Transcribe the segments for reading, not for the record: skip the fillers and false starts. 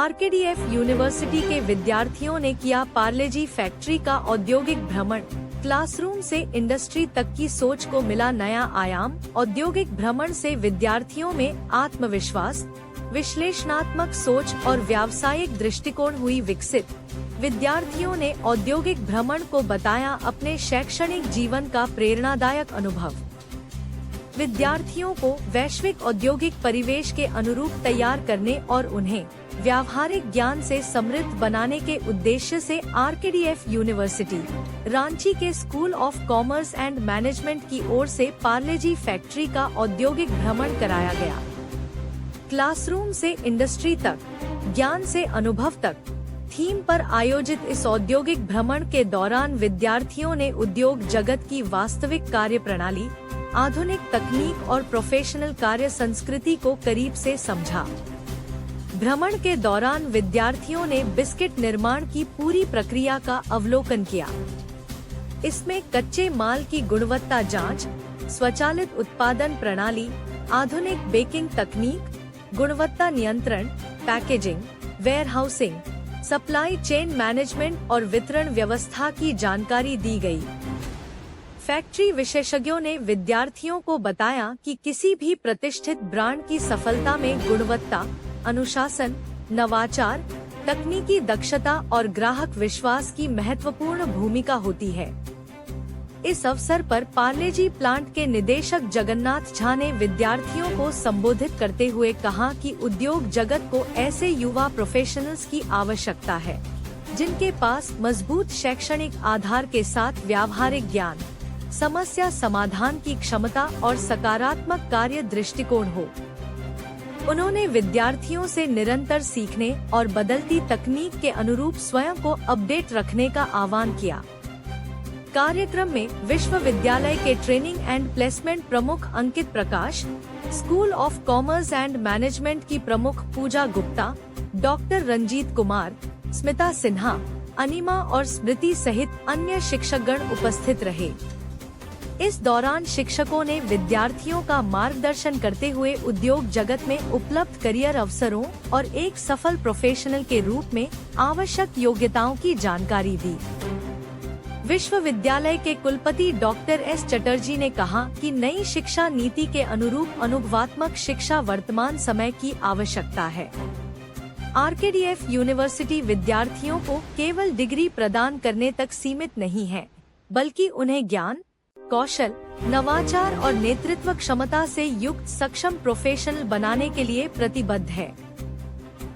RKDF university के विद्यार्थियों ने किया पार्लेजी फैक्ट्री का औद्योगिक भ्रमण। क्लासरूम से इंडस्ट्री तक की सोच को मिला नया आयाम। औद्योगिक भ्रमण से विद्यार्थियों में आत्मविश्वास, विश्लेषणात्मक सोच और व्यावसायिक दृष्टिकोण हुई विकसित। विद्यार्थियों ने औद्योगिक भ्रमण को बताया अपने शैक्षणिक जीवन का प्रेरणादायक अनुभव। विद्यार्थियों को वैश्विक औद्योगिक परिवेश के अनुरूप तैयार करने और उन्हें व्यावहारिक ज्ञान से समृद्ध बनाने के उद्देश्य से आरकेडीएफ यूनिवर्सिटी, रांची के school of commerce and management की ओर से पार्लेजी फैक्ट्री का औद्योगिक भ्रमण कराया गया। क्लासरूम से इंडस्ट्री तक, ज्ञान से अनुभव तक थीम पर आयोजित इस औद्योगिक भ्रमण के दौरान विद्यार्थियों ने उद्योग जगत की वास्तविक कार्य प्रणाली, आधुनिक तकनीक और प्रोफेशनल कार्य संस्कृति को करीब से समझा। भ्रमण के दौरान विद्यार्थियों ने बिस्किट निर्माण की पूरी प्रक्रिया का अवलोकन किया। इसमें कच्चे माल की गुणवत्ता जांच, स्वचालित उत्पादन प्रणाली, आधुनिक बेकिंग तकनीक, गुणवत्ता नियंत्रण, packaging, warehousing, supply chain management और वितरण व्यवस्था की जानकारी दी गई। फैक्ट्री विशेषज्ञों ने विद्यार्थियों को बताया कि किसी भी प्रतिष्ठित ब्रांड की सफलता में गुणवत्ता, अनुशासन, नवाचार, तकनीकी दक्षता और ग्राहक विश्वास की महत्वपूर्ण भूमिका होती है। इस अवसर पर पार्लेजी प्लांट के निदेशक जगन्नाथ झा ने विद्यार्थियों को संबोधित करते हुए कहा कि उद्योग जगत को ऐसे युवा प्रोफेशनल्स की आवश्यकता है जिनके पास मजबूत शैक्षणिक आधार के साथ व्यावहारिक ज्ञान, समस्या समाधान की क्षमता और सकारात्मक कार्य दृष्टिकोण हो। उन्होंने विद्यार्थियों से निरंतर सीखने और बदलती तकनीक के अनुरूप स्वयं को अपडेट रखने का आह्वान किया। कार्यक्रम में विश्वविद्यालय के ट्रेनिंग एंड प्लेसमेंट प्रमुख Ankit Prakash, school of commerce and management की प्रमुख पूजा गुप्ता, डॉक्टर रंजीत कुमार, स्मिता सिन्हा, अनिमा और स्मृति सहित अन्य शिक्षकगण उपस्थित रहे। इस दौरान शिक्षकों ने विद्यार्थियों का मार्गदर्शन करते हुए उद्योग जगत में उपलब्ध करियर अवसरों और एक सफल प्रोफेशनल के रूप में आवश्यक योग्यताओं की जानकारी दी। विश्वविद्यालय के कुलपति डॉक्टर एस चटर्जी ने कहा कि नई शिक्षा नीति के अनुरूप अनुभवात्मक शिक्षा वर्तमान समय की आवश्यकता है। आरकेडीएफ यूनिवर्सिटी विद्यार्थियों को केवल डिग्री प्रदान करने तक सीमित नहीं है, बल्कि उन्हें ज्ञान, कौशल, नवाचार और नेतृत्व क्षमता से युक्त सक्षम प्रोफेशनल बनाने के लिए प्रतिबद्ध है।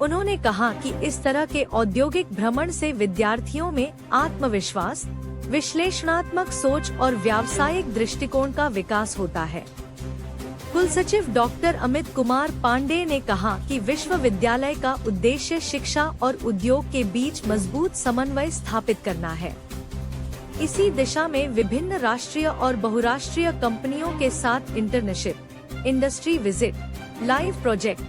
उन्होंने कहा कि इस तरह के औद्योगिक भ्रमण से विद्यार्थियों में आत्मविश्वास, विश्लेषणात्मक सोच और व्यावसायिक दृष्टिकोण का विकास होता है। कुलसचिव डॉक्टर अमित कुमार पांडे ने कहा कि विश्वविद्यालय का उद्देश्य शिक्षा और उद्योग के बीच मजबूत समन्वय स्थापित करना है। इसी दिशा में विभिन्न राष्ट्रीय और बहुराष्ट्रीय कंपनियों के साथ internship, industry visit, live project,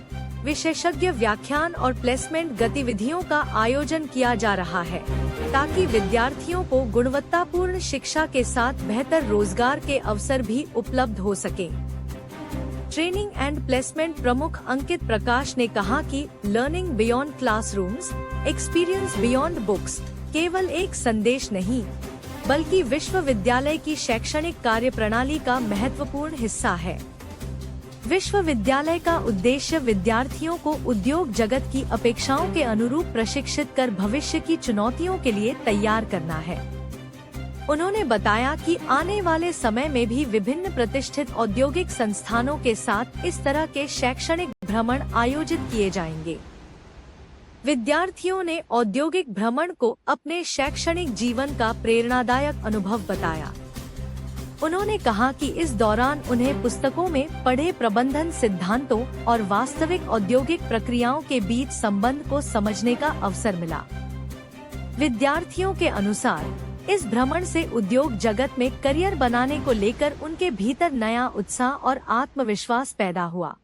विशेषज्ञ व्याख्यान और प्लेसमेंट गतिविधियों का आयोजन किया जा रहा है, ताकि विद्यार्थियों को गुणवत्तापूर्ण शिक्षा के साथ बेहतर रोजगार के अवसर भी उपलब्ध हो सके। ट्रेनिंग एंड प्लेसमेंट प्रमुख अंकित प्रकाश ने कहा कि learning beyond classrooms, experience beyond books केवल एक संदेश नहीं, बल्कि विश्वविद्यालय की शैक्षणिक कार्यप्रणाली का महत्वपूर्ण हिस्सा है। विश्वविद्यालय का उद्देश्य विद्यार्थियों को उद्योग जगत की अपेक्षाओं के अनुरूप प्रशिक्षित कर भविष्य की चुनौतियों के लिए तैयार करना है। उन्होंने बताया कि आने वाले समय में भी विभिन्न प्रतिष्ठित औद्योगिक संस्थानों के साथ इस तरह के शैक्षणिक भ्रमण आयोजित किए जाएंगे। विद्यार्थियों ने औद्योगिक भ्रमण को अपने शैक्षणिक जीवन का प्रेरणादायक अनुभव बताया। उन्होंने कहा कि इस दौरान उन्हें पुस्तकों में पढ़े प्रबंधन सिद्धांतों और वास्तविक औद्योगिक प्रक्रियाओं के बीच संबंध को समझने का अवसर मिला। विद्यार्थियों के अनुसार इस भ्रमण से उद्योग जगत में करियर बनाने को लेकर उनके भीतर नया उत्साह और आत्मविश्वास पैदा हुआ।